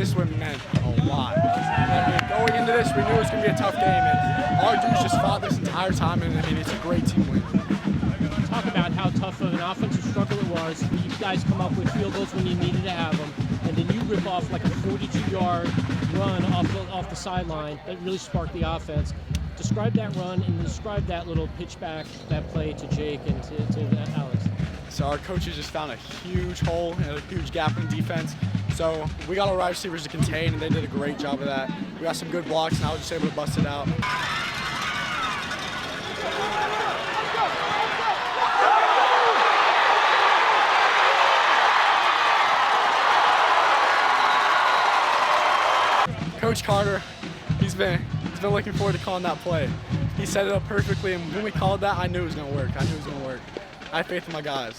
this one meant a lot. I mean, going into this, we knew it was going to be a tough game, and all our dudes just fought this entire time, and I mean, it's a great team win. Talk about how tough of an offensive struggle it was. You guys come up with field goals when you needed to have them, and then you rip off like a 42-yard run off the sideline that really sparked the offense. Describe that run and describe that little pitch back, that play to Jake and to Alex. So our coaches just found a huge hole and a huge gap in defense. So we got our wide receivers to contain, and they did a great job of that. We got some good blocks, and I was just able to bust it out. Coach Carter, he's been looking forward to calling that play. He set it up perfectly, and when we called that, I knew it was going to work. I had faith in my guys.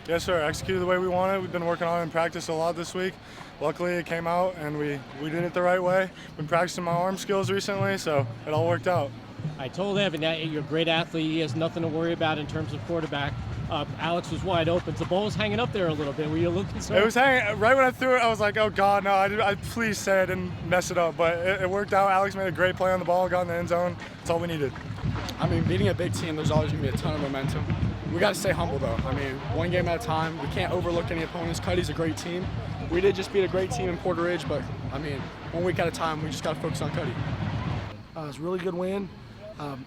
Yes, sir. Executed the way we wanted. We've been working on it in practice a lot this week. Luckily, it came out, and we did it the right way. Been practicing my arm skills recently, so it all worked out. I told Evan that you're a great athlete. He has nothing to worry about in terms of quarterback. Alex was wide open. The ball was hanging up there a little bit. Were you a little concerned? It was hanging. Right when I threw it, I was like, oh, God, no. I please say I didn't mess it up. But it worked out. Alex made a great play on the ball, got in the end zone. That's all we needed. I mean, beating a big team, there's always going to be a ton of momentum. We got to stay humble, though. I mean, one game at a time. We can't overlook any opponents. Cuddy's a great team. We did just beat a great team in Porter Ridge, but, I mean, 1 week at a time, we just got to focus on Cuddy. It's a really good win.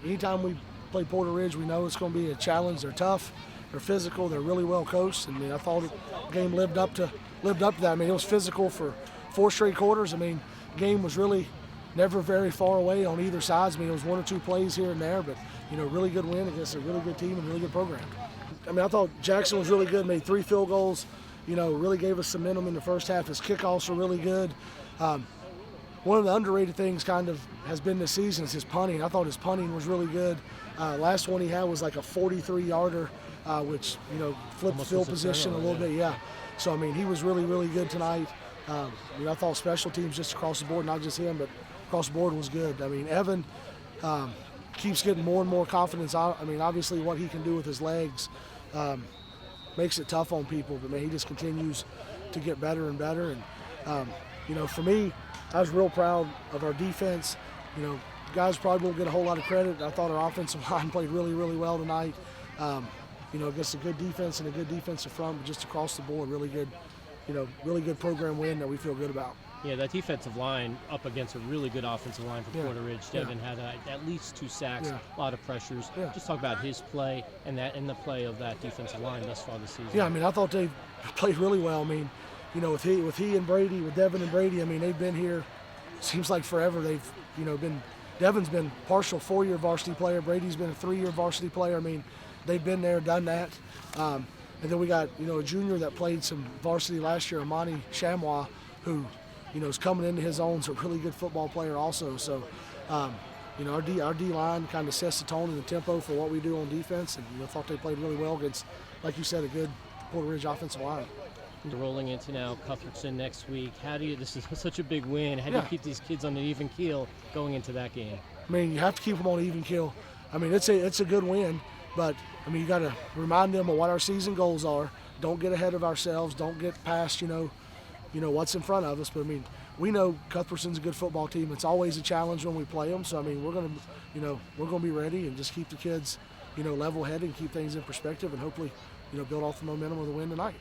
Anytime we play Porter Ridge, we know it's going to be a challenge. They're tough, they're physical, they're really well coached, and I thought the game lived up to that. I mean, it was physical for 4 straight quarters. I mean, the game was really never very far away on either side. I mean, it was 1 or 2 plays here and there, but really good win against a really good team and really good program. I mean, I thought Jackson was really good. Made 3 field goals. Really gave us some momentum in the first half. His kickoffs were really good. One of the underrated things kind of has been this season is his punting. I thought his punting was really good. Last one he had was like a 43-yarder, which, flipped the field position a little bit, yeah. So, I mean, he was really, really good tonight. I thought special teams just across the board, not just him, but across the board was good. I mean, Evan keeps getting more and more confidence. I mean, obviously what he can do with his legs makes it tough on people, but, man, he just continues to get better and better. And, for me, I was real proud of our defense. Guys probably won't get a whole lot of credit. I thought our offensive line played really, really well tonight. Against a good defense and a good defensive front, but just across the board, really good program win that we feel good about. Yeah, that defensive line up against a really good offensive line for Porter Ridge. Devin had at least 2 sacks, a lot of pressures. Just talk about his play and the play of that defensive line thus far this season. Yeah, I mean, I thought they played really well. I mean, with he and Brady, with Devin and Brady, I mean, they've been here, seems like forever. They've, Devin's been partial 4-year varsity player. Brady's been a 3-year varsity player. I mean, they've been there, done that. And then we got, a junior that played some varsity last year, Amani Chamois, who, is coming into his own. He's a really good football player also. So, our D-line kind of sets the tone and the tempo for what we do on defense. And, I thought they played really well against, like you said, a good Porter Ridge offensive line. Rolling into now Cuthbertson next week. This is such a big win. How do you keep these kids on an even keel going into that game? I mean, you have to keep them on an even keel. I mean, it's a good win, but I mean, you got to remind them of what our season goals are. Don't get ahead of ourselves. Don't get past, what's in front of us. But I mean, we know Cuthbertson's a good football team. It's always a challenge when we play them. So I mean, we're gonna be ready and just keep the kids, level-headed and keep things in perspective, and hopefully, build off the momentum of the win tonight.